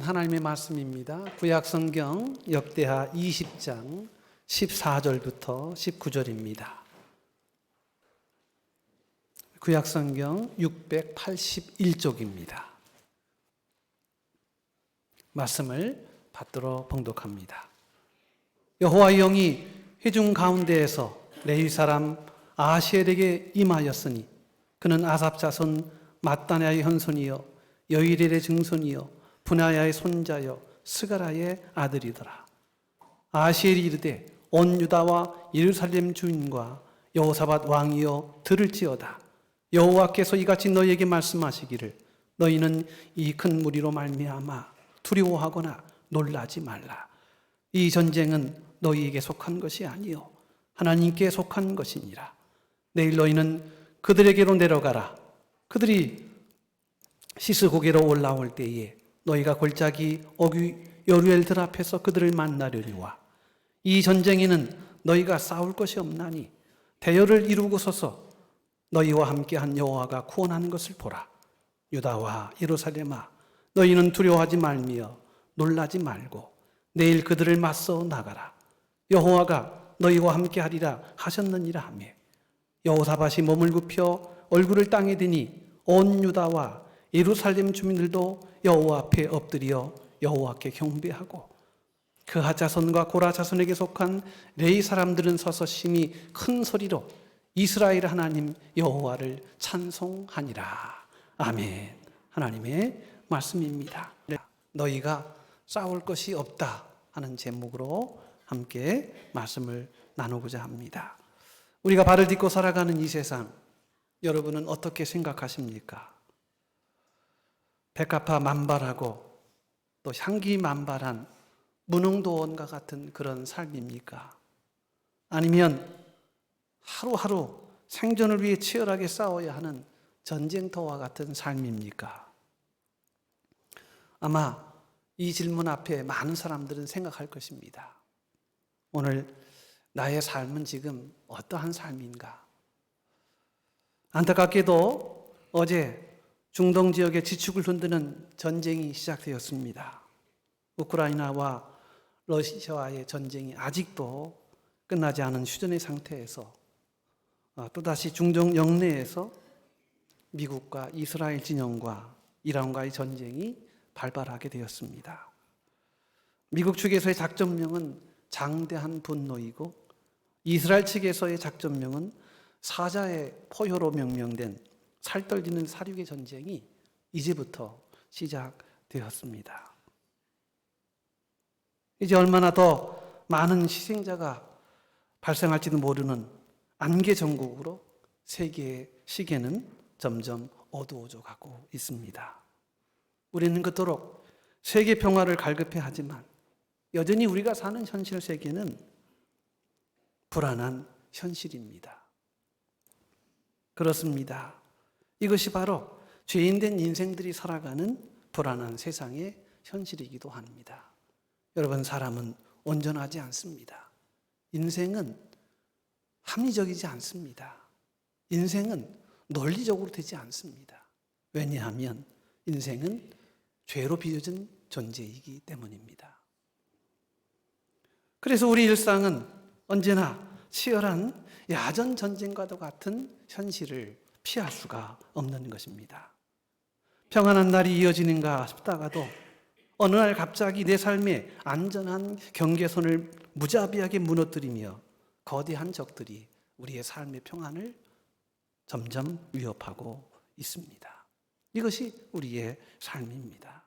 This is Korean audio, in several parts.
하나님의 말씀입니다. 구약성경 역대하 20장 14절부터 19절입니다. 구약성경 681쪽입니다. 말씀을 받들어 봉독합니다. 여호와의 영이 회중 가운데에서 레위 사람 아시엘에게 임하였으니 그는 아삽 자손 마따냐의 현손이요 여이렐의 증손이요 분하야의 손자요 스가라의 아들이더라. 아시엘이 이르되 온 유다와 예루살렘 주인과 여호사밧 왕이여 들을지어다. 여호와께서 이같이 너희에게 말씀하시기를 너희는 이 큰 무리로 말미암아 두려워하거나 놀라지 말라. 이 전쟁은 너희에게 속한 것이 아니요 하나님께 속한 것이니라. 내일 너희는 그들에게로 내려가라. 그들이 시스고개로 올라올 때에 너희가 골짜기 어귀 여루엘 들 앞에서 그들을 만나려니와 이 전쟁에는 너희가 싸울 것이 없나니 대열을 이루고서서 너희와 함께한 여호와가 구원하는 것을 보라. 유다와 예루살렘아 너희는 두려워하지 말며 놀라지 말고 내일 그들을 맞서 나가라. 여호와가 너희와 함께하리라 하셨느니라 하며 여호사밧이 몸을 굽혀 얼굴을 땅에 대니 온 유다와 예루살렘 주민들도 여호와 앞에 엎드려 여호와께 경배하고 그하 자손과 고라 자손에게 속한 레위 사람들은 서서 심히 큰 소리로 이스라엘 하나님 여호와를 찬송하니라. 아멘. 하나님의 말씀입니다. 너희가 싸울 것이 없다 하는 제목으로 함께 말씀을 나누고자 합니다. 우리가 발을 딛고 살아가는 이 세상, 여러분은 어떻게 생각하십니까? 백합화 만발하고 또 향기 만발한 무능도원과 같은 그런 삶입니까? 아니면 하루하루 생존을 위해 치열하게 싸워야 하는 전쟁터와 같은 삶입니까? 아마 이 질문 앞에 많은 사람들은 생각할 것입니다. 오늘 나의 삶은 지금 어떠한 삶인가? 안타깝게도 어제 중동 지역의 지축을 흔드는 전쟁이 시작되었습니다. 우크라이나와 러시아와의 전쟁이 아직도 끝나지 않은 휴전의 상태에서 또다시 중동 영내에서 미국과 이스라엘 진영과 이란과의 전쟁이 발발하게 되었습니다. 미국 측에서의 작전명은 장대한 분노이고 이스라엘 측에서의 작전명은 사자의 포효로 명명된 살떨리는 사륙의 전쟁이 이제부터 시작되었습니다. 이제 얼마나 더 많은 희생자가 발생할지도 모르는 안개 전국으로 세계의 시계는 점점 어두워져 가고 있습니다. 우리는 그토록 세계 평화를 갈급해 하지만 여전히 우리가 사는 현실 세계는 불안한 현실입니다. 그렇습니다. 이것이 바로 죄인된 인생들이 살아가는 불안한 세상의 현실이기도 합니다. 여러분, 사람은 온전하지 않습니다. 인생은 합리적이지 않습니다. 인생은 논리적으로 되지 않습니다. 왜냐하면 인생은 죄로 빚어진 존재이기 때문입니다. 그래서 우리 일상은 언제나 치열한 야전 전쟁과도 같은 현실을 피할 수가 없는 것입니다. 평안한 날이 이어지는가 싶다가도 어느 날 갑자기 내 삶의 안전한 경계선을 무자비하게 무너뜨리며 거대한 적들이 우리의 삶의 평안을 점점 위협하고 있습니다. 이것이 우리의 삶입니다.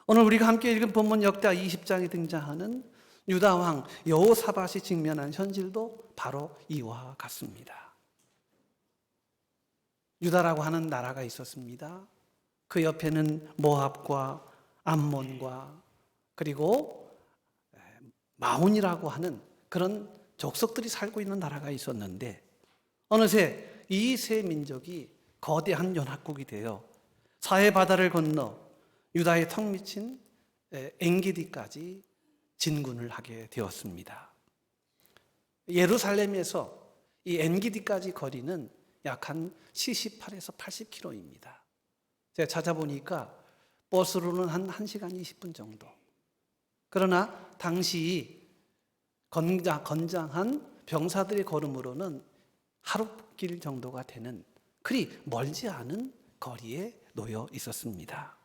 오늘 우리가 함께 읽은 본문 역대하 20장에 등장하는 유다왕 여호사밧이 직면한 현실도 바로 이와 같습니다. 유다라고 하는 나라가 있었습니다. 그 옆에는 모압과 암몬과 그리고 마온이라고 하는 그런 족속들이 살고 있는 나라가 있었는데 어느새 이 세 민족이 거대한 연합국이 되어 사해 바다를 건너 유다의 턱 밑인 엔게디까지 진군을 하게 되었습니다. 예루살렘에서 이 엔게디까지 거리는 약 한 78에서 80km입니다. 제가 찾아보니까 버스로는 한 1시간 20분 정도. 그러나 당시 건장한 병사들의 걸음으로는 하룻길 정도가 되는 그리 멀지 않은 거리에 놓여 있었습니다.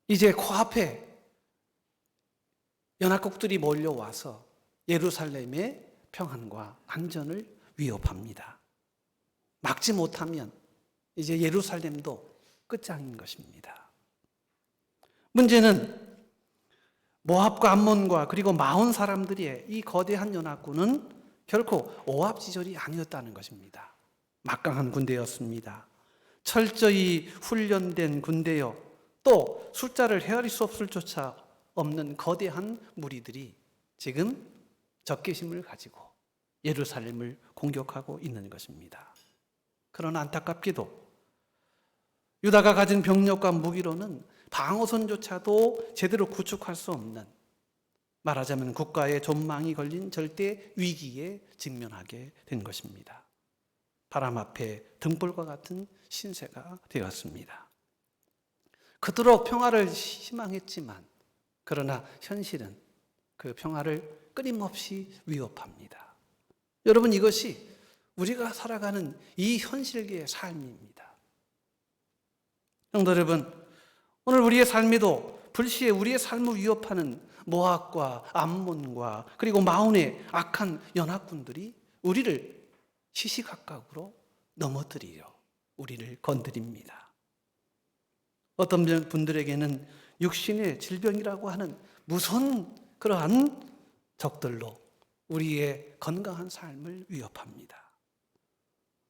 이제 코앞에 연합국들이 몰려와서 예루살렘의 평안과 안전을 위협합니다. 막지 못하면 이제 예루살렘도 끝장인 것입니다. 문제는 모압과 암몬과 그리고 마온 사람들의 이 거대한 연합군은 결코 오합지졸이 아니었다는 것입니다. 막강한 군대였습니다. 철저히 훈련된 군대요, 또 숫자를 헤아릴 수 없을 조차 없는 거대한 무리들이 지금 적개심을 가지고 예루살렘을 공격하고 있는 것입니다. 그러나 안타깝게도 유다가 가진 병력과 무기로는 방어선조차도 제대로 구축할 수 없는, 말하자면 국가의 존망이 걸린 절대 위기에 직면하게 된 것입니다. 바람 앞에 등불과 같은 신세가 되었습니다. 그토록 평화를 희망했지만 그러나 현실은 그 평화를 끊임없이 위협합니다. 여러분, 이것이 우리가 살아가는 이 현실계의 삶입니다. 성도 여러분, 오늘 우리의 삶에도 불시에 우리의 삶을 위협하는 모압과 암몬과 그리고 마온의 악한 연합군들이 우리를 시시각각으로 넘어뜨리려 우리를 건드립니다. 어떤 분들에게는 육신의 질병이라고 하는 무서운 그러한 적들로 우리의 건강한 삶을 위협합니다.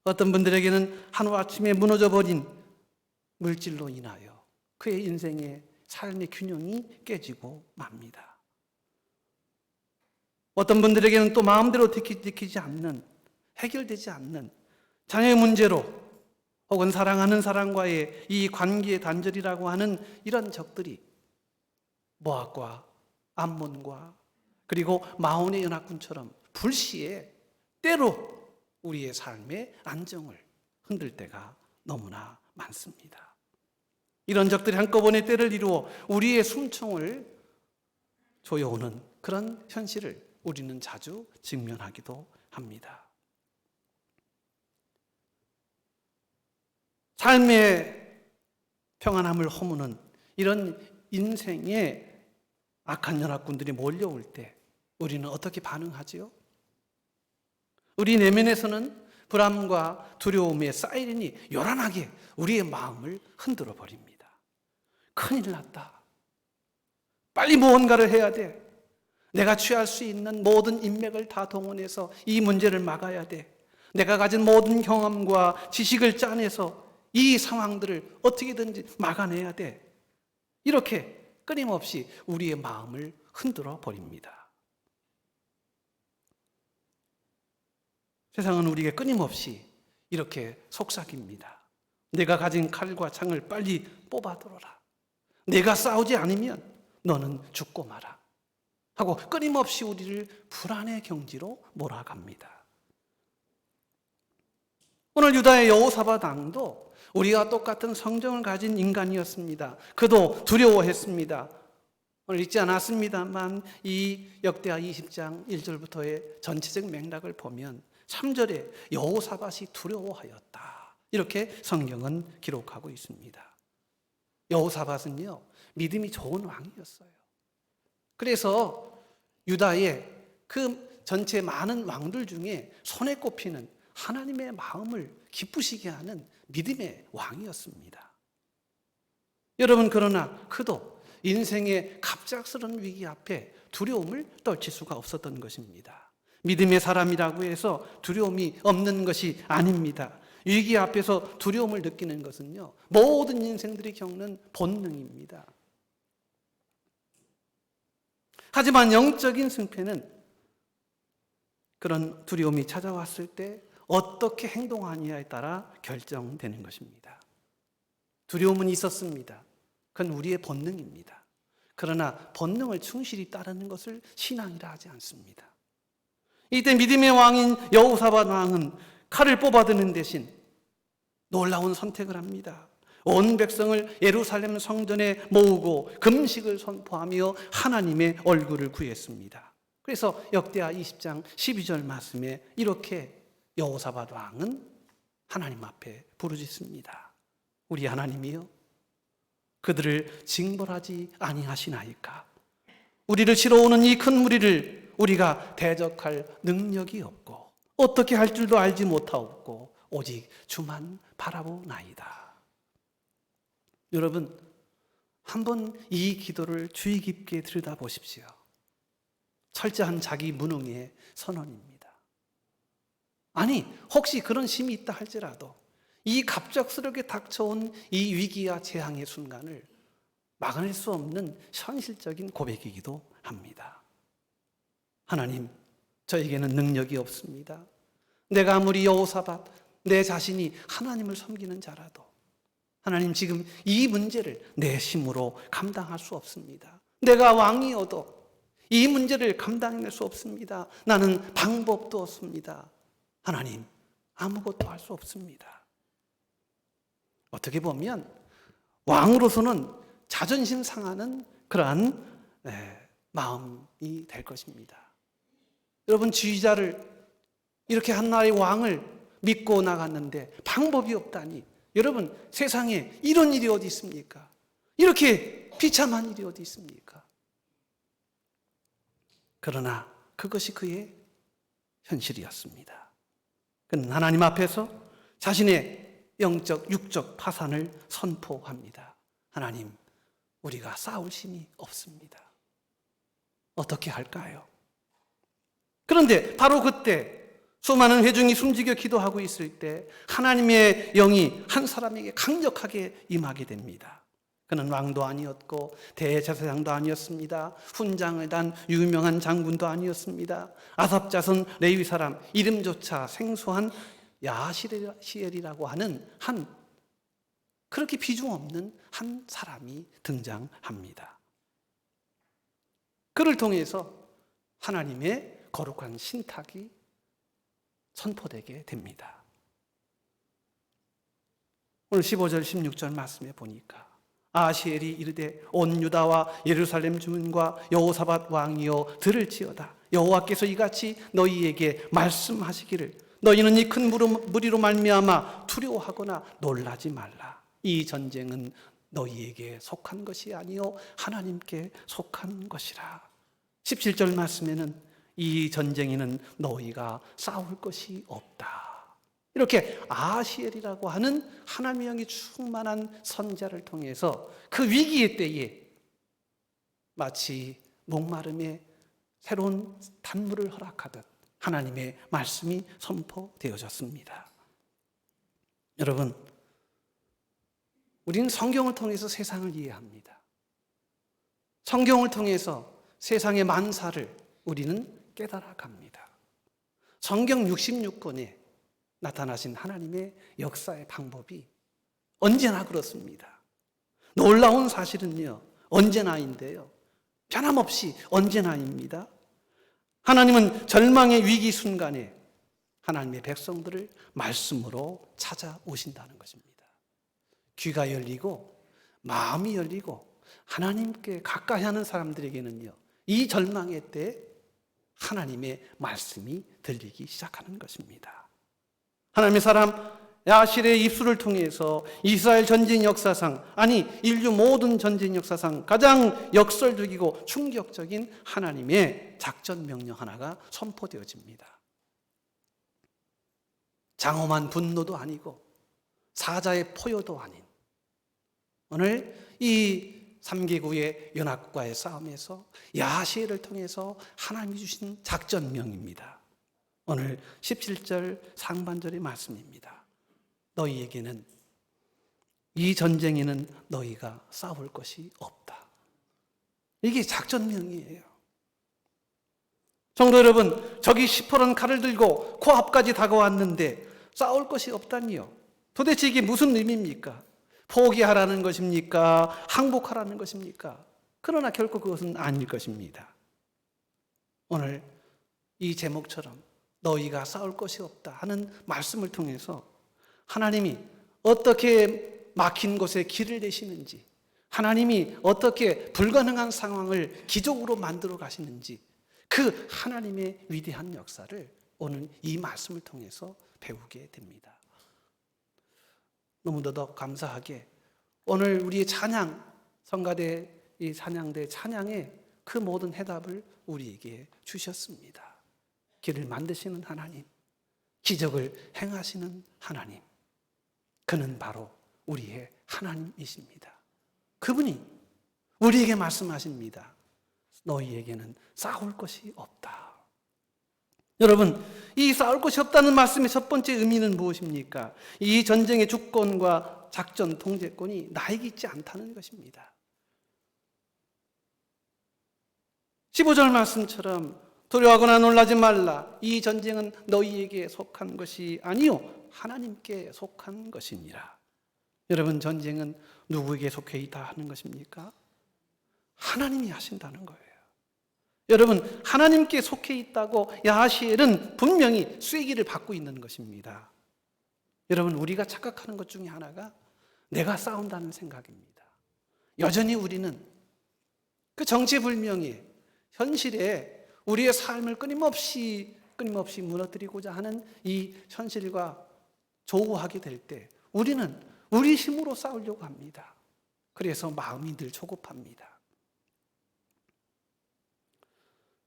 어떤 분들에게는 하루아침에 무너져버린 물질로 인하여 그의 인생의 삶의 균형이 깨지고 맙니다. 어떤 분들에게는 또 마음대로 지키지 않는, 해결되지 않는 자녀의 문제로 혹은 사랑하는 사람과의 이 관계의 단절이라고 하는 이런 적들이 모압과 암몬과 그리고 마온의 연합군처럼 불시에 때로 우리의 삶의 안정을 흔들 때가 너무나 많습니다. 이런 적들이 한꺼번에 때를 이루어 우리의 숨통을 조여오는 그런 현실을 우리는 자주 직면하기도 합니다. 삶의 평안함을 허무는 이런 인생의 악한 연합군들이 몰려올 때 우리는 어떻게 반응하지요? 우리 내면에서는 불안과 두려움의 사이렌이 요란하게 우리의 마음을 흔들어 버립니다. 큰일 났다. 빨리 무언가를 해야 돼. 내가 취할 수 있는 모든 인맥을 다 동원해서 이 문제를 막아야 돼. 내가 가진 모든 경험과 지식을 짜내서 이 상황들을 어떻게든지 막아내야 돼. 이렇게 끊임없이 우리의 마음을 흔들어 버립니다. 세상은 우리에게 끊임없이 이렇게 속삭입니다. 내가 가진 칼과 창을 빨리 뽑아들어라. 내가 싸우지 않으면 너는 죽고 마라. 하고 끊임없이 우리를 불안의 경지로 몰아갑니다. 오늘 유다의 여호사밧 왕도 우리와 똑같은 성정을 가진 인간이었습니다. 그도 두려워했습니다. 오늘 읽지 않았습니다만 이 역대하 20장 1절부터의 전체적 맥락을 보면 3절에 여호사밧이 두려워하였다. 이렇게 성경은 기록하고 있습니다. 여호사밧은요, 믿음이 좋은 왕이었어요. 그래서 유다의 그 전체 많은 왕들 중에 손에 꼽히는 하나님의 마음을 기쁘시게 하는 믿음의 왕이었습니다. 여러분, 그러나 그도 인생의 갑작스러운 위기 앞에 두려움을 떨칠 수가 없었던 것입니다. 믿음의 사람이라고 해서 두려움이 없는 것이 아닙니다. 위기 앞에서 두려움을 느끼는 것은요, 모든 인생들이 겪는 본능입니다. 하지만 영적인 승패는 그런 두려움이 찾아왔을 때 어떻게 행동하느냐에 따라 결정되는 것입니다. 두려움은 있었습니다. 그건 우리의 본능입니다. 그러나 본능을 충실히 따르는 것을 신앙이라 하지 않습니다. 이때 믿음의 왕인 여호사밧 왕은 칼을 뽑아드는 대신 놀라운 선택을 합니다. 온 백성을 예루살렘 성전에 모으고 금식을 선포하며 하나님의 얼굴을 구했습니다. 그래서 역대하 20장 12절 말씀에 이렇게 여호사밧 왕은 하나님 앞에 부르짖습니다. 우리 하나님이여, 그들을 징벌하지 아니하시나이까? 우리를 치러 오는 이 큰 무리를 우리가 대적할 능력이 없고 어떻게 할 줄도 알지 못하옵고 오직 주만 바라보나이다. 여러분, 한번 이 기도를 주의 깊게 들여다보십시오. 철저한 자기 무능의 선언입니다. 아니, 혹시 그런 심이 있다 할지라도 이 갑작스럽게 닥쳐온 이 위기와 재앙의 순간을 막아낼 수 없는 현실적인 고백이기도 합니다. 하나님, 저에게는 능력이 없습니다. 내가 아무리 여호사밧, 내 자신이 하나님을 섬기는 자라도 하나님, 지금 이 문제를 내 힘으로 감당할 수 없습니다. 내가 왕이어도 이 문제를 감당할 수 없습니다. 나는 방법도 없습니다. 하나님, 아무것도 할 수 없습니다. 어떻게 보면 왕으로서는 자존심 상하는 그러한 마음이 될 것입니다. 여러분, 지휘자를 이렇게 한 나라의 왕을 믿고 나갔는데 방법이 없다니, 여러분, 세상에 이런 일이 어디 있습니까? 이렇게 비참한 일이 어디 있습니까? 그러나 그것이 그의 현실이었습니다. 그는 하나님 앞에서 자신의 영적, 육적 파산을 선포합니다. 하나님, 우리가 싸울 힘이 없습니다. 어떻게 할까요? 그런데 바로 그때 수많은 회중이 숨지겨 기도하고 있을 때 하나님의 영이 한 사람에게 강력하게 임하게 됩니다. 그는 왕도 아니었고 대제사장도 아니었습니다. 훈장을 단 유명한 장군도 아니었습니다. 아삽 자손 레위 사람, 이름조차 생소한 야시엘이라고 하는 그렇게 비중 없는 한 사람이 등장합니다. 그를 통해서 하나님의 거룩한 신탁이 선포되게 됩니다. 오늘 15절 16절 말씀에 보니까 아시엘이 이르되 온 유다와 예루살렘 주민과 여호사밧 왕이여 들을지어다. 여호와께서 이같이 너희에게 말씀하시기를 너희는 이 큰 무리로 말미암아 두려워하거나 놀라지 말라. 이 전쟁은 너희에게 속한 것이 아니요 하나님께 속한 것이라. 17절 말씀에는 이 전쟁에는 너희가 싸울 것이 없다. 이렇게 아시엘이라고 하는 하나님의 영이 충만한 선지자를 통해서 그 위기의 때에 마치 목마름에 새로운 단물을 허락하듯 하나님의 말씀이 선포되어졌습니다. 여러분, 우리는 성경을 통해서 세상을 이해합니다. 성경을 통해서 세상의 만사를 우리는 깨달아갑니다. 성경 66권에 나타나신 하나님의 역사의 방법이 언제나 그렇습니다. 놀라운 사실은요, 언제나인데요, 변함없이 언제나입니다. 하나님은 절망의 위기 순간에 하나님의 백성들을 말씀으로 찾아오신다는 것입니다. 귀가 열리고 마음이 열리고 하나님께 가까이 하는 사람들에게는요, 이 절망의 때 하나님의 말씀이 들리기 시작하는 것입니다. 하나님의 사람 야실의 입술을 통해서 이스라엘 전쟁 역사상, 아니 인류 모든 전쟁 역사상 가장 역설적이고 충격적인 하나님의 작전 명령 하나가 선포되어집니다. 장엄한 분노도 아니고 사자의 포효도 아닌 오늘 이 3개국의 연합국과의 싸움에서 야시엘을 통해서 하나님이 주신 작전명입니다. 오늘 17절 상반절의 말씀입니다. 너희에게는 이 전쟁에는 너희가 싸울 것이 없다. 이게 작전명이에요. 성도 여러분, 적이 시퍼런 칼을 들고 코앞까지 다가왔는데 싸울 것이 없다니요. 도대체 이게 무슨 의미입니까? 포기하라는 것입니까? 항복하라는 것입니까? 그러나 결코 그것은 아닐 것입니다. 오늘 이 제목처럼 너희가 싸울 것이 없다 하는 말씀을 통해서 하나님이 어떻게 막힌 곳에 길을 내시는지, 하나님이 어떻게 불가능한 상황을 기적으로 만들어 가시는지, 그 하나님의 위대한 역사를 오늘 이 말씀을 통해서 배우게 됩니다. 너무나도 감사하게 오늘 우리의 찬양, 성가대 이 찬양대 찬양의 그 모든 해답을 우리에게 주셨습니다. 길을 만드시는 하나님, 기적을 행하시는 하나님, 그는 바로 우리의 하나님이십니다. 그분이 우리에게 말씀하십니다. 너희에게는 싸울 것이 없다. 여러분, 이 싸울 것이 없다는 말씀의 첫 번째 의미는 무엇입니까? 이 전쟁의 주권과 작전 통제권이 나에게 있지 않다는 것입니다. 15절 말씀처럼 두려워하거나 놀라지 말라. 이 전쟁은 너희에게 속한 것이 아니요 하나님께 속한 것이니라. 여러분, 전쟁은 누구에게 속해 있다 하는 것입니까? 하나님이 하신다는 거예요. 여러분, 하나님께 속해 있다고 야하시엘은 분명히 쐐기를 받고 있는 것입니다. 여러분, 우리가 착각하는 것 중에 하나가 내가 싸운다는 생각입니다. 여전히 우리는 그 정체불명의 현실에 우리의 삶을 끊임없이 무너뜨리고자 하는 이 현실과 조우하게 될 때 우리는 우리 힘으로 싸우려고 합니다. 그래서 마음이 늘 조급합니다.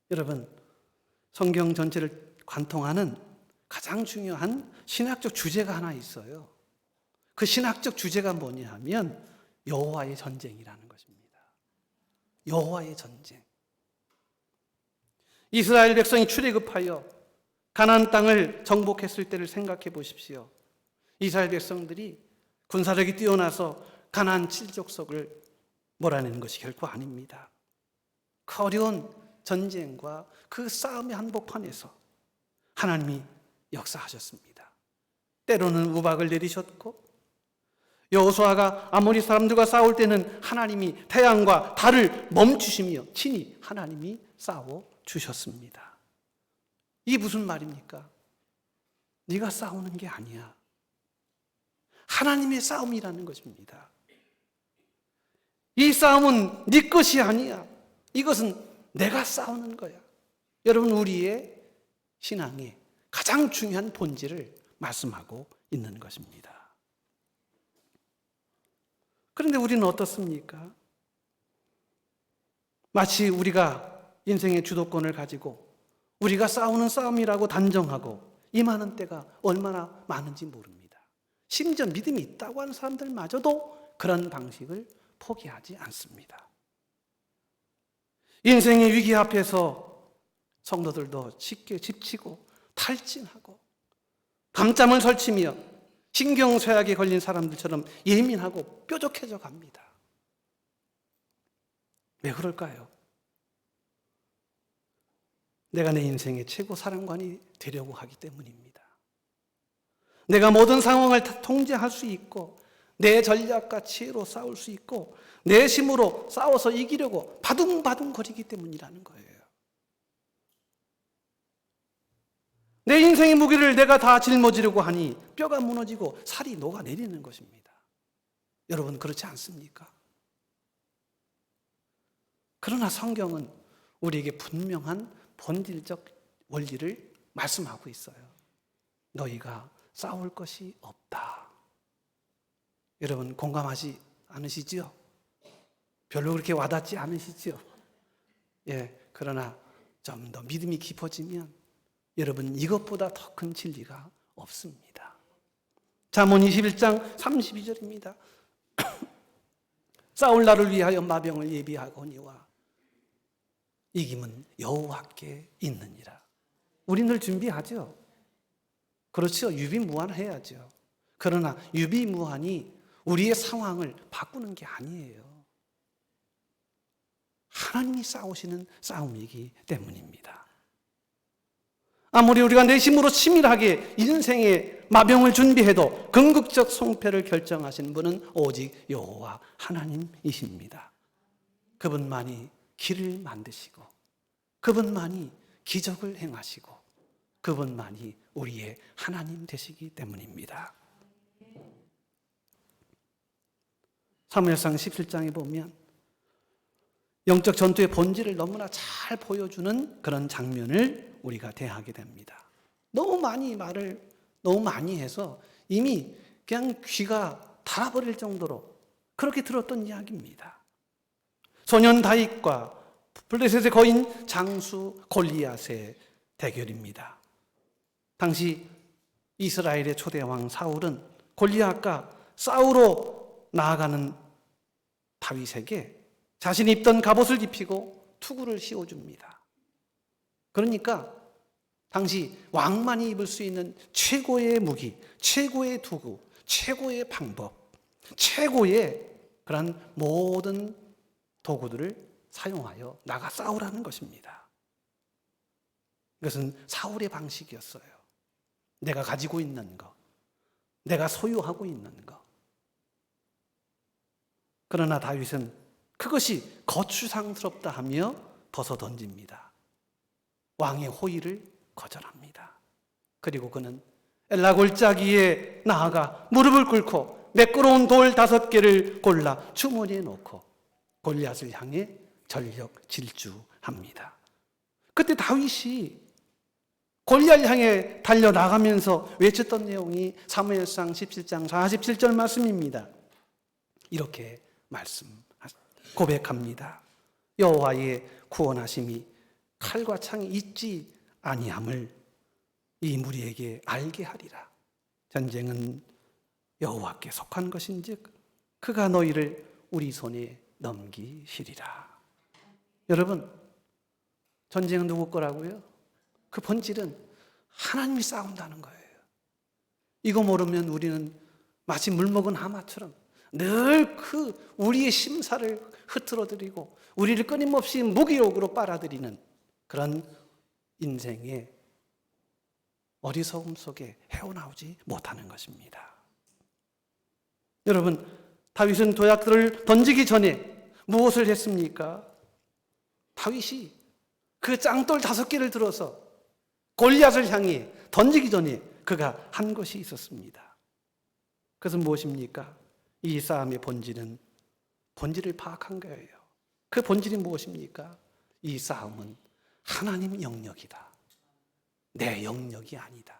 여러분, 성경 전체를 관통하는 가장 중요한 신학적 주제가 하나 있어요. 그 신학적 주제가 뭐냐 하면 여호와의 전쟁이라는 것입니다. 여호와의 전쟁. 이스라엘 백성이 출애굽하여 가나안 땅을 정복했을 때를 생각해 보십시오. 이스라엘 백성들이 군사력이 뛰어나서 가나안 7족속을 몰아내는 것이 결코 아닙니다. 그 어려운 전쟁과 그 싸움의 한복판에서 하나님이 역사하셨습니다. 때로는 우박을 내리셨고, 여호수아가 아모리 사람들과 싸울 때는 하나님이 태양과 달을 멈추시며 친히 하나님이 싸워 주셨습니다. 이게 무슨 말입니까? 네가 싸우는 게 아니야. 하나님의 싸움이라는 것입니다. 이 싸움은 네 것이 아니야. 이것은 내가 싸우는 거야. 여러분, 우리의 신앙의 가장 중요한 본질을 말씀하고 있는 것입니다. 그런데 우리는 어떻습니까? 마치 우리가 인생의 주도권을 가지고 우리가 싸우는 싸움이라고 단정하고 임하는 때가 얼마나 많은지 모릅니다. 심지어 믿음이 있다고 하는 사람들마저도 그런 방식을 포기하지 않습니다. 인생의 위기 앞에서 성도들도 쉽게 지치고 탈진하고 밤잠을 설치며 신경쇠약에 걸린 사람들처럼 예민하고 뾰족해져 갑니다. 왜 그럴까요? 내가 내 인생의 최고 사령관이 되려고 하기 때문입니다. 내가 모든 상황을 다 통제할 수 있고 내 전략과 지혜로 싸울 수 있고 내 힘으로 싸워서 이기려고 바둥바둥 거리기 때문이라는 거예요. 내 인생의 무게를 내가 다 짊어지려고 하니 뼈가 무너지고 살이 녹아내리는 것입니다. 여러분, 그렇지 않습니까? 그러나 성경은 우리에게 분명한 본질적 원리를 말씀하고 있어요. 너희가 싸울 것이 없다. 여러분, 공감하지 않으시죠? 별로 그렇게 와닿지 않으시죠? 예, 그러나 좀 더 믿음이 깊어지면 여러분, 이것보다 더 큰 진리가 없습니다. 잠언 21장 32절입니다. 싸울 날을 위하여 마병을 예비하거니와 이김은 여호와께 있느니라. 우리 늘 준비하죠. 그렇죠. 유비무환해야죠. 그러나 유비무환이 우리의 상황을 바꾸는 게 아니에요. 하나님이 싸우시는 싸움이기 때문입니다. 아무리 우리가 내 힘으로 치밀하게 인생의 마병을 준비해도 궁극적 승패를 결정하신 분은 오직 여호와 하나님이십니다. 그분만이 길을 만드시고 그분만이 기적을 행하시고 그분만이 우리의 하나님 되시기 때문입니다. 사무엘상 17장에 보면 영적 전투의 본질을 너무나 잘 보여주는 그런 장면을 우리가 대하게 됩니다. 너무 많이 해서 이미 그냥 귀가 닳아버릴 정도로 그렇게 들었던 이야기입니다. 소년 다윗과 블레셋의 거인 장수 골리앗의 대결입니다. 당시 이스라엘의 초대 왕 사울은 골리앗과 싸우러 나아가는 다윗에게 자신이 입던 갑옷을 입히고 투구를 씌워줍니다. 그러니까 당시 왕만이 입을 수 있는 최고의 무기, 최고의 도구, 최고의 방법, 최고의 그런 모든 도구들을 사용하여 나가 싸우라는 것입니다. 이것은 사울의 방식이었어요. 내가 가지고 있는 것, 내가 소유하고 있는 것. 그러나 다윗은 그것이 거추장스럽다 하며 벗어 던집니다. 왕의 호의를 거절합니다. 그리고 그는 엘라 골짜기에 나아가 무릎을 꿇고 매끄러운 돌 5개를 골라 주머니에 넣고 골리앗을 향해 전력 질주합니다. 그때 다윗이 골리앗을 향해 달려나가면서 외쳤던 내용이 사무엘상 17장 47절 말씀입니다. 이렇게 고백합니다. 여호와의 구원하심이 칼과 창이 있지 아니함을 이 무리에게 알게 하리라. 전쟁은 여호와께 속한 것인즉 그가 너희를 우리 손에 넘기시리라. 여러분, 전쟁은 누구 거라고요? 그 본질은 하나님이 싸운다는 거예요. 이거 모르면 우리는 마치 물먹은 하마처럼 늘 그 우리의 심사를 흐트러뜨리고 우리를 끊임없이 무기력으로 빨아들이는 그런 인생의 어리석음 속에 헤어나오지 못하는 것입니다. 여러분, 다윗은 도약들을 던지기 전에 무엇을 했습니까? 다윗이 그 짱돌 5개를 들어서 골리앗을 향해 던지기 전에 그가 한 것이 있었습니다. 그것은 무엇입니까? 이 싸움의 본질을 파악한 거예요. 그 본질이 무엇입니까? 이 싸움은 하나님 영역이다. 내 영역이 아니다.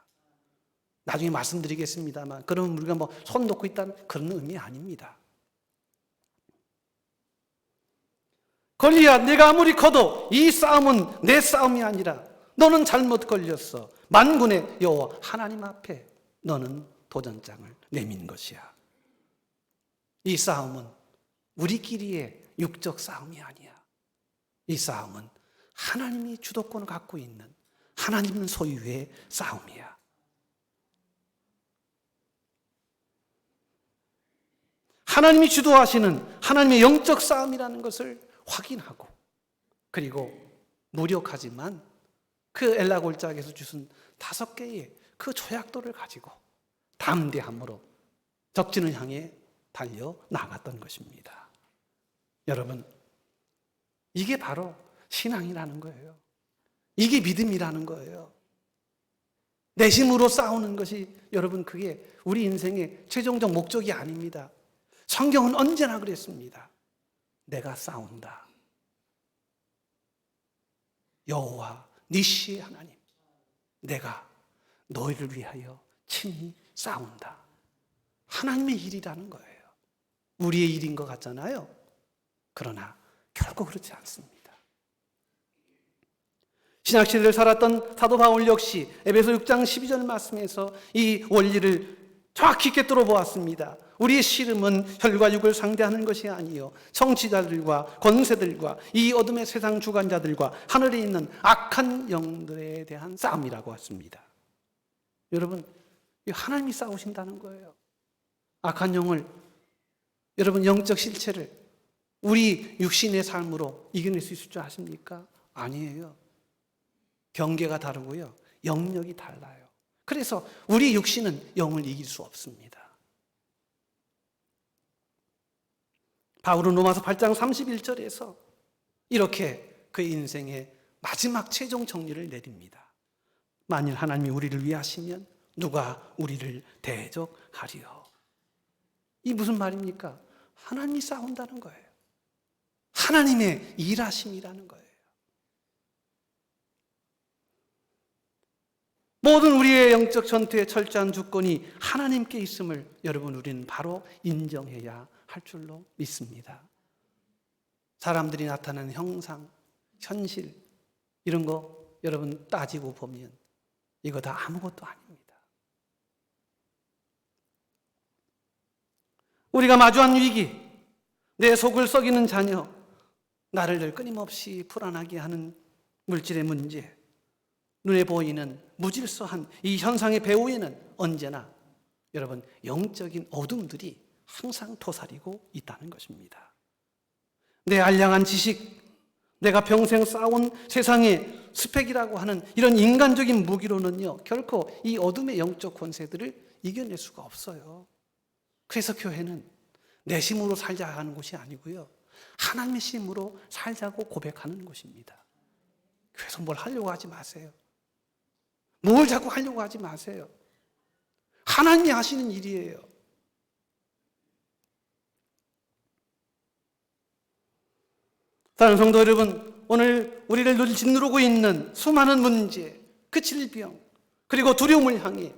나중에 말씀드리겠습니다만, 그러면 우리가 손 놓고 있다는 그런 의미 아닙니다. 골리앗, 내가 아무리 커도 이 싸움은 내 싸움이 아니라 너는 잘못 걸렸어. 만군의 여호와 하나님 앞에 너는 도전장을 내민 것이야. 이 싸움은 우리끼리의 육적 싸움이 아니야. 이 싸움은 하나님이 주도권을 갖고 있는 하나님 소유의 싸움이야. 하나님이 주도하시는 하나님의 영적 싸움이라는 것을 확인하고, 그리고 무력하지만 그 엘라 골짜기에서 주신 5개의 그 조약돌을 가지고 담대함으로 적진을 향해 달려 나갔던 것입니다. 여러분, 이게 바로 신앙이라는 거예요. 이게 믿음이라는 거예요. 내심으로 싸우는 것이, 여러분, 그게 우리 인생의 최종적 목적이 아닙니다. 성경은 언제나 그랬습니다. 내가 싸운다. 여호와 니시의 하나님, 내가 너희를 위하여 친히 싸운다. 하나님의 일이라는 거예요. 우리의 일인 것 같잖아요. 그러나 결코 그렇지 않습니다. 신약시대를 살았던 사도 바울 역시 에베소 6장 12절 말씀에서 이 원리를 정확히 꿰뚫어 보았습니다. 우리의 씨름은 혈과 육을 상대하는 것이 아니요 정치자들과 권세들과 이 어둠의 세상 주관자들과 하늘에 있는 악한 영들에 대한 싸움이라고 했습니다. 여러분, 하나님이 싸우신다는 거예요. 악한 영을, 여러분, 영적 실체를 우리 육신의 삶으로 이겨낼 수 있을 줄 아십니까? 아니에요. 경계가 다르고요, 영역이 달라요. 그래서 우리 육신은 영을 이길 수 없습니다. 바울은 로마서 8장 31절에서 이렇게 그의 인생의 마지막 최종 정리를 내립니다. 만일 하나님이 우리를 위하시면 누가 우리를 대적하리요. 이 무슨 말입니까? 하나님이 싸운다는 거예요. 하나님의 일하심이라는 거예요. 모든 우리의 영적 전투의 철저한 주권이 하나님께 있음을 여러분 우리는 바로 인정해야 할 줄로 믿습니다. 사람들이 나타내는 형상, 현실 이런 거 여러분 따지고 보면 이거 다 아무것도 아닙니다. 우리가 마주한 위기, 내 속을 썩이는 자녀, 나를 늘 끊임없이 불안하게 하는 물질의 문제, 눈에 보이는 무질서한 이 현상의 배후에는 언제나 여러분 영적인 어둠들이 항상 도사리고 있다는 것입니다. 내 알량한 지식, 내가 평생 쌓아온 세상의 스펙이라고 하는 이런 인간적인 무기로는요 결코 이 어둠의 영적 권세들을 이겨낼 수가 없어요. 그래서 교회는 내 힘으로 살자 하는 곳이 아니고요 하나님의 힘으로 살자고 고백하는 곳입니다. 그래서 뭘 하려고 하지 마세요. 뭘 자꾸 하려고 하지 마세요. 하나님이 하시는 일이에요. 사랑하는 성도 여러분, 오늘 우리를 늘 짓누르고 있는 수많은 문제, 그 질병, 그리고 두려움을 향해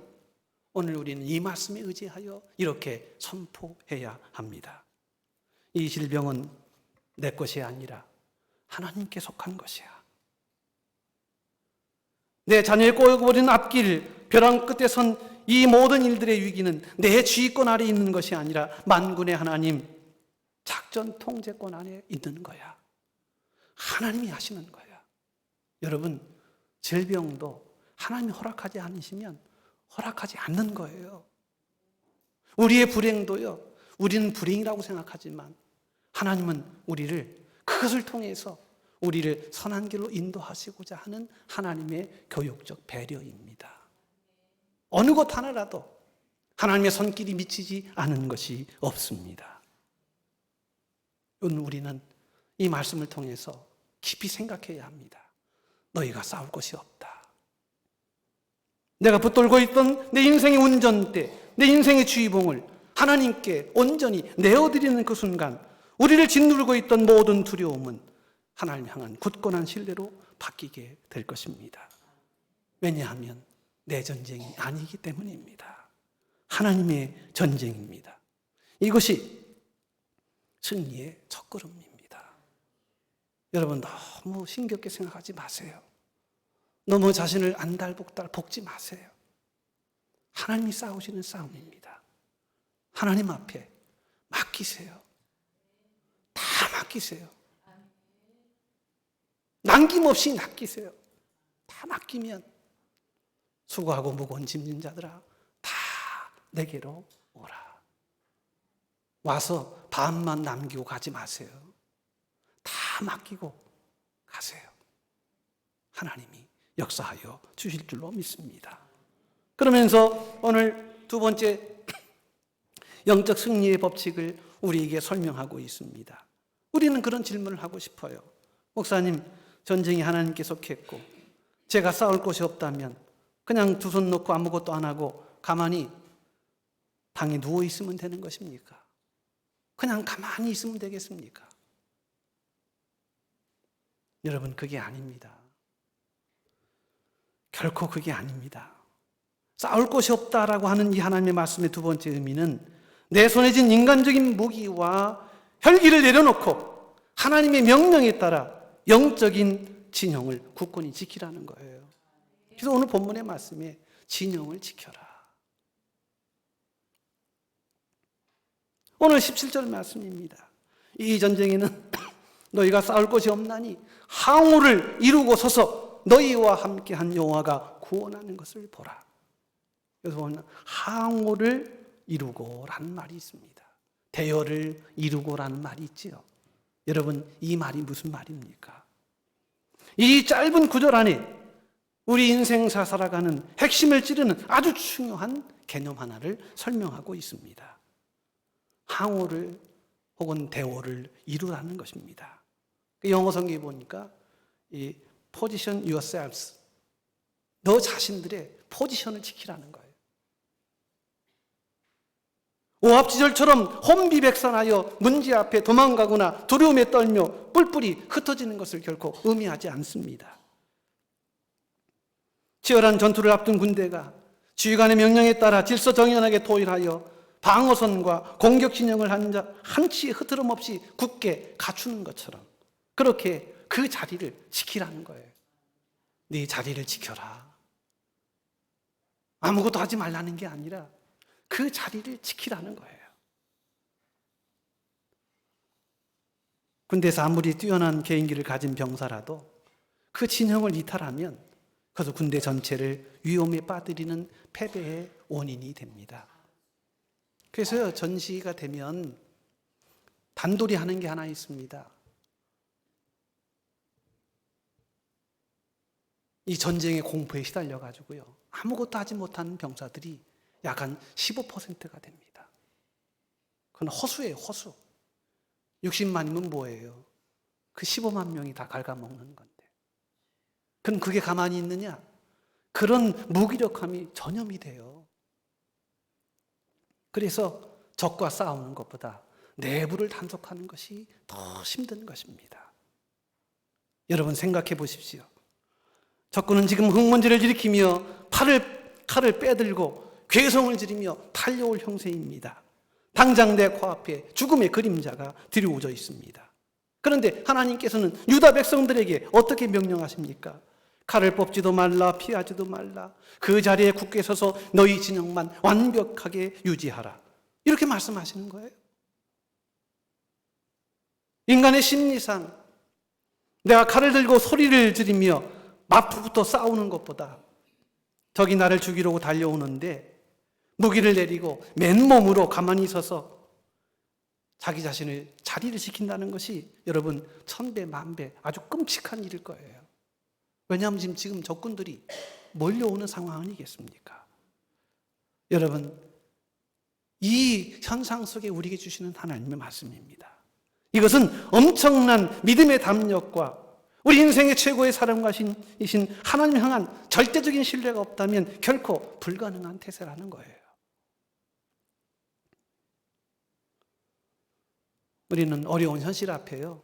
오늘 우리는 이 말씀에 의지하여 이렇게 선포해야 합니다. 이 질병은 내 것이 아니라 하나님께 속한 것이야. 내 자녀의 꼬여버린 앞길, 벼랑 끝에 선 이 모든 일들의 위기는 내 지휘권 아래 있는 것이 아니라 만군의 하나님 작전 통제권 안에 있는 거야. 하나님이 하시는 거야. 여러분, 질병도 하나님이 허락하지 않으시면 허락하지 않는 거예요. 우리의 불행도요, 우리는 불행이라고 생각하지만 하나님은 우리를 그것을 통해서 우리를 선한 길로 인도하시고자 하는 하나님의 교육적 배려입니다. 어느 것 하나라도 하나님의 손길이 미치지 않은 것이 없습니다. 우리는 이 말씀을 통해서 깊이 생각해야 합니다. 너희가 싸울 것이 없다. 내가 붙들고 있던 내 인생의 운전대, 내 인생의 주의봉을 하나님께 온전히 내어드리는 그 순간 우리를 짓누르고 있던 모든 두려움은 하나님 향한 굳건한 신뢰로 바뀌게 될 것입니다. 왜냐하면 내 전쟁이 아니기 때문입니다. 하나님의 전쟁입니다. 이것이 승리의 첫걸음입니다. 여러분 너무 힘겹게 생각하지 마세요. 너무 자신을 안달복달 볶지 마세요. 하나님이 싸우시는 싸움입니다. 하나님 앞에 맡기세요. 다 맡기세요. 남김없이 맡기세요. 다 맡기면 수고하고 무거운 짐진 자들아 다 내게로 오라. 와서 반만 남기고 가지 마세요. 다 맡기고 가세요. 하나님이 역사하여 주실 줄로 믿습니다. 그러면서 오늘 두 번째 영적 승리의 법칙을 우리에게 설명하고 있습니다. 우리는 그런 질문을 하고 싶어요. 목사님, 전쟁이 하나님께 속했고 제가 싸울 곳이 없다면 그냥 두 손 놓고 아무것도 안 하고 가만히 방에 누워 있으면 되는 것입니까? 그냥 가만히 있으면 되겠습니까? 여러분, 그게 아닙니다. 결코 그게 아닙니다. 싸울 곳이 없다라고 하는 이 하나님의 말씀의 두 번째 의미는 내 손에 쥔 인간적인 무기와 혈기를 내려놓고 하나님의 명령에 따라 영적인 진영을 굳건히 지키라는 거예요. 그래서 오늘 본문의 말씀에 진영을 지켜라. 오늘 17절 말씀입니다. 이 전쟁에는 너희가 싸울 것이 없나니 항우를 이루고 서서 너희와 함께한 여호와가 구원하는 것을 보라. 그래서 오늘 항우를 이루고라는 말이 있습니다. 대열을 이루고라는 말이 있지요. 여러분, 이 말이 무슨 말입니까? 이 짧은 구절 안에 우리 인생사 살아가는 핵심을 찌르는 아주 중요한 개념 하나를 설명하고 있습니다. 항우를 혹은 대오를 이루라는 것입니다. 영어 성경에 보니까 이 position yourselves, 너 자신들의 포지션을 지키라는 거예요. 오합지졸처럼 혼비백산하여 문제 앞에 도망가거나 두려움에 떨며 뿔뿔이 흩어지는 것을 결코 의미하지 않습니다. 치열한 전투를 앞둔 군대가 지휘관의 명령에 따라 질서정연하게 도일하여 방어선과 공격 진영을 한치의 흐트럼 없이 굳게 갖추는 것처럼 그렇게 그 자리를 지키라는 거예요. 네 자리를 지켜라. 아무것도 하지 말라는 게 아니라 그 자리를 지키라는 거예요. 군대에서 아무리 뛰어난 개인기를 가진 병사라도 그 진영을 이탈하면 그것은 군대 전체를 위험에 빠뜨리는 패배의 원인이 됩니다. 그래서 전시가 되면 단돌이 하는 게 하나 있습니다. 이 전쟁의 공포에 시달려가지고요, 아무것도 하지 못하는 병사들이 약 한 15%가 됩니다. 그건 허수예요, 허수. 60만이면 뭐예요? 그 15만 명이 다 갉아먹는 건데. 그럼 그게 가만히 있느냐? 그런 무기력함이 전염이 돼요. 그래서 적과 싸우는 것보다 내부를 단속하는 것이 더 힘든 것입니다. 여러분 생각해 보십시오. 적군은 지금 흙먼지를 일으키며 칼을 빼들고 괴성을 지르며 달려올 형세입니다. 당장 내 코앞에 죽음의 그림자가 드리워져 있습니다. 그런데 하나님께서는 유다 백성들에게 어떻게 명령하십니까? 칼을 뽑지도 말라, 피하지도 말라. 그 자리에 굳게 서서 너희 진영만 완벽하게 유지하라. 이렇게 말씀하시는 거예요. 인간의 심리상 내가 칼을 들고 소리를 지르며 맞부부터 싸우는 것보다 적이 나를 죽이려고 달려오는데 무기를 내리고 맨몸으로 가만히 서서 자기 자신의 자리를 지킨다는 것이 여러분 천배 만배 아주 끔찍한 일일 거예요. 왜냐하면 지금 적군들이 몰려오는 상황 아니겠습니까? 여러분, 이 현상 속에 우리에게 주시는 하나님의 말씀입니다. 이것은 엄청난 믿음의 담력과 우리 인생의 최고의 사랑가이신 하나님 향한 절대적인 신뢰가 없다면 결코 불가능한 태세라는 거예요. 우리는 어려운 현실 앞에요,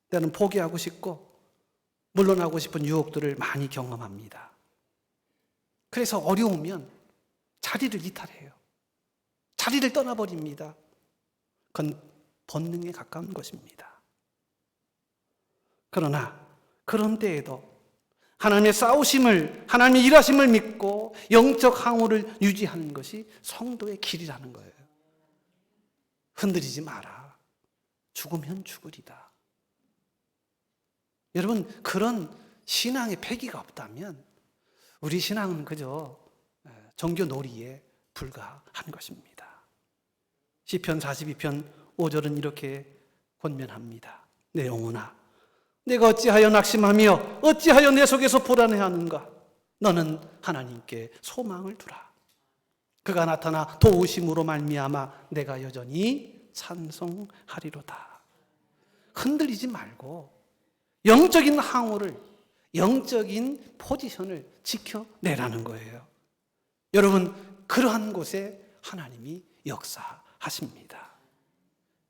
때로는 포기하고 싶고 물러나고 싶은 유혹들을 많이 경험합니다. 그래서 어려우면 자리를 이탈해요. 자리를 떠나버립니다. 그건 본능에 가까운 것입니다. 그러나 그런 때에도 하나님의 싸우심을, 하나님의 일하심을 믿고 영적 항우를 유지하는 것이 성도의 길이라는 거예요. 흔들리지 마라. 죽으면 죽으리다. 여러분, 그런 신앙의 패기가 없다면 우리 신앙은 그저 종교 놀이에 불과한 것입니다. 시편 42편 5절은 이렇게 권면합니다. 내 영혼아, 내가 어찌하여 낙심하며 어찌하여 내 속에서 불안해하는가? 너는 하나님께 소망을 두라. 그가 나타나 도우심으로 말미암아 내가 여전히 찬송하리로다. 흔들리지 말고 영적인 항우를, 영적인 포지션을 지켜내라는 거예요. 여러분, 그러한 곳에 하나님이 역사하십니다.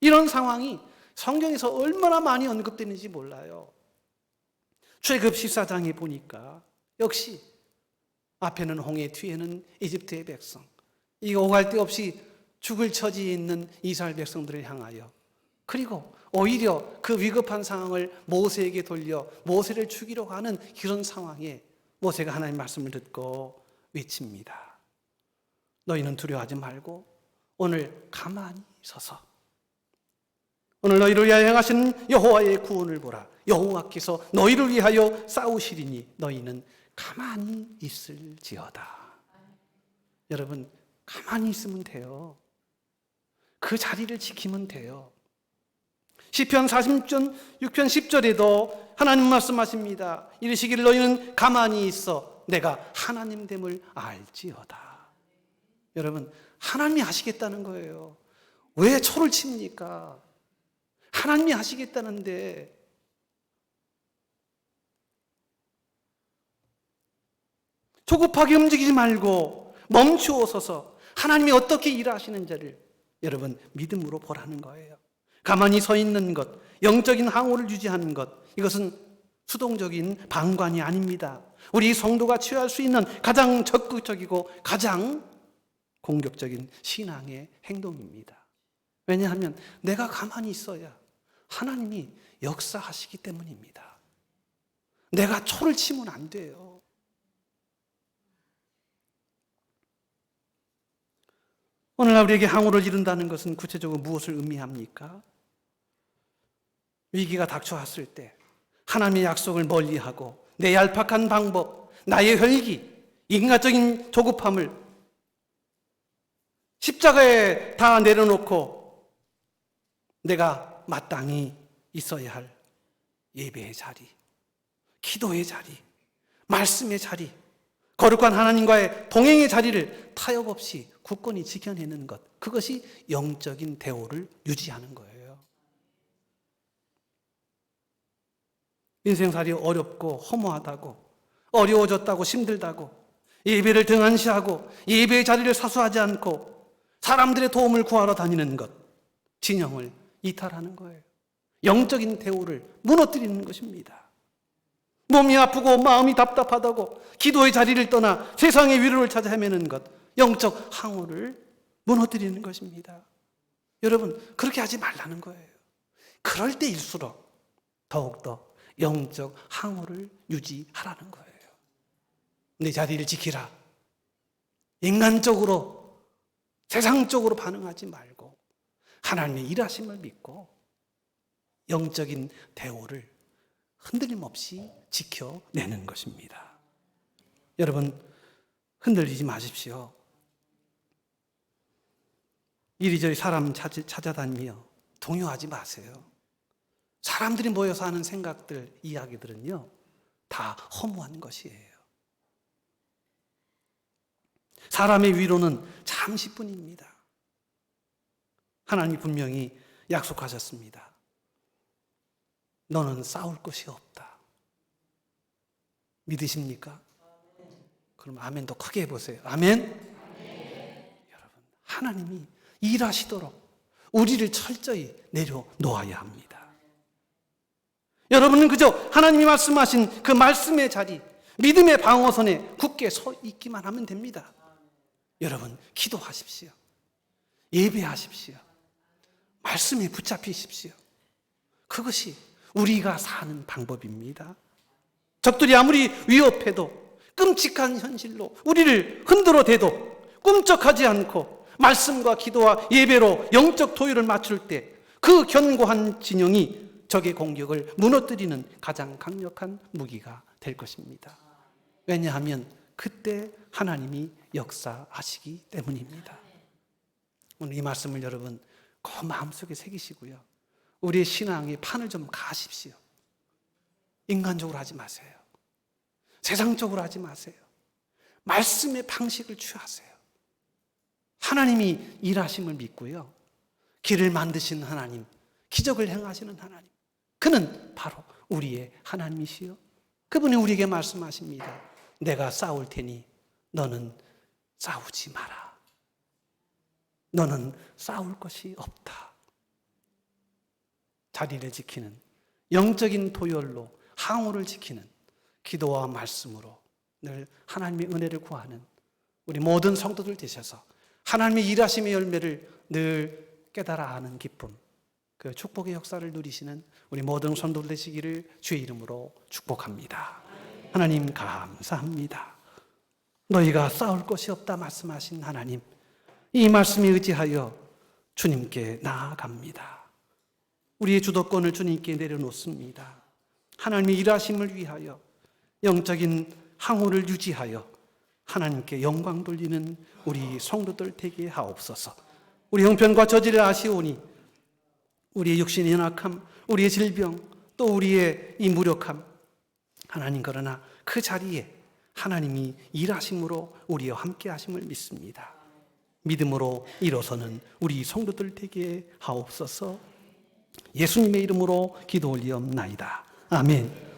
이런 상황이 성경에서 얼마나 많이 언급되는지 몰라요. 출애굽 14장에 보니까 역시 앞에는 홍해, 뒤에는 이집트의 백성, 이거 오갈 데 없이 죽을 처지에 있는 이스라엘 백성들을 향하여, 그리고 오히려 그 위급한 상황을 모세에게 돌려 모세를 죽이려고 하는 그런 상황에 모세가 하나님의 말씀을 듣고 외칩니다. 너희는 두려워하지 말고 오늘 가만히 서서 오늘 너희를 위하여 행하시는 여호와의 구원을 보라. 여호와께서 너희를 위하여 싸우시리니 너희는 가만히 있을지어다. 여러분, 가만히 있으면 돼요. 그 자리를 지키면 돼요. 시편 46편 10절에도 하나님 말씀하십니다. 이르시기를 너희는 가만히 있어 내가 하나님됨을 알지어다. 여러분, 하나님이 하시겠다는 거예요. 왜 초를 칩니까? 하나님이 하시겠다는데. 조급하게 움직이지 말고 멈추어 서서 하나님이 어떻게 일하시는지를 여러분 믿음으로 보라는 거예요. 가만히 서 있는 것, 영적인 항우를 유지하는 것, 이것은 수동적인 방관이 아닙니다. 우리 성도가 취할 수 있는 가장 적극적이고 가장 공격적인 신앙의 행동입니다. 왜냐하면 내가 가만히 있어야 하나님이 역사하시기 때문입니다. 내가 초를 치면 안 돼요. 오늘날 우리에게 항우를 이룬다는 것은 구체적으로 무엇을 의미합니까? 위기가 닥쳐왔을 때 하나님의 약속을 멀리하고 내 얄팍한 방법, 나의 혈기, 인간적인 조급함을 십자가에 다 내려놓고 내가 마땅히 있어야 할 예배의 자리, 기도의 자리, 말씀의 자리, 거룩한 하나님과의 동행의 자리를 타협 없이 굳건히 지켜내는 것, 그것이 영적인 대오를 유지하는 거예요. 인생살이 어렵고 허무하다고, 어려워졌다고, 힘들다고, 예배를 등한시하고 예배의 자리를 사수하지 않고 사람들의 도움을 구하러 다니는 것, 진영을 이탈하는 거예요. 영적인 대오를 무너뜨리는 것입니다. 몸이 아프고 마음이 답답하다고 기도의 자리를 떠나 세상의 위로를 찾아 헤매는 것, 영적 항우를 무너뜨리는 것입니다. 여러분, 그렇게 하지 말라는 거예요. 그럴 때일수록 더욱더 영적 항우를 유지하라는 거예요. 내 자리를 지키라. 인간적으로, 세상적으로 반응하지 말고 하나님의 일하심을 믿고 영적인 대오를 흔들림 없이 지켜내는 것입니다. 여러분, 흔들리지 마십시오. 이리저리 사람 찾아다니며 동요하지 마세요. 사람들이 모여서 하는 생각들, 이야기들은요, 다 허무한 것이에요. 사람의 위로는 잠시뿐입니다. 하나님이 분명히 약속하셨습니다. 너는 싸울 것이 없다. 믿으십니까? 그럼 아멘도 크게 해보세요. 아멘? 여러분, 하나님이 일하시도록 우리를 철저히 내려놓아야 합니다. 여러분은 그저 하나님이 말씀하신 그 말씀의 자리, 믿음의 방어선에 굳게 서 있기만 하면 됩니다. 여러분, 기도하십시오. 예배하십시오. 말씀에 붙잡히십시오. 그것이 우리가 사는 방법입니다. 적들이 아무리 위협해도 끔찍한 현실로 우리를 흔들어 대도 꿈쩍하지 않고 말씀과 기도와 예배로 영적 토요를 맞출 때 그 견고한 진영이 적의 공격을 무너뜨리는 가장 강력한 무기가 될 것입니다. 왜냐하면 그때 하나님이 역사하시기 때문입니다. 오늘 이 말씀을 여러분 그 마음속에 새기시고요. 우리의 신앙의 판을 좀 가십시오. 인간적으로 하지 마세요. 세상적으로 하지 마세요. 말씀의 방식을 취하세요. 하나님이 일하심을 믿고요. 길을 만드신 하나님, 기적을 행하시는 하나님, 그는 바로 우리의 하나님이시요. 그분이 우리에게 말씀하십니다. 내가 싸울 테니 너는 싸우지 마라. 너는 싸울 것이 없다. 자리를 지키는 영적인 도열로 항우를 지키는 기도와 말씀으로 늘 하나님의 은혜를 구하는 우리 모든 성도들 되셔서 하나님의 일하심의 열매를 늘 깨달아 아는 기쁨, 그 축복의 역사를 누리시는 우리 모든 성도들 되시기를 주의 이름으로 축복합니다. 하나님 감사합니다. 너희가 싸울 것이 없다 말씀하신 하나님, 이 말씀에 의지하여 주님께 나아갑니다. 우리의 주도권을 주님께 내려놓습니다. 하나님의 일하심을 위하여 영적인 항우를 유지하여 하나님께 영광 돌리는 우리 성도들 되게 하옵소서. 우리 형편과 저지를 아시오니 우리의 육신의 연약함, 우리의 질병, 또 우리의 이 무력함, 하나님 그러나 그 자리에 하나님이 일하심으로 우리와 함께 하심을 믿습니다. 믿음으로 일어서는 우리 성도들 되게 하옵소서. 예수님의 이름으로 기도 올리옵나이다. 아멘.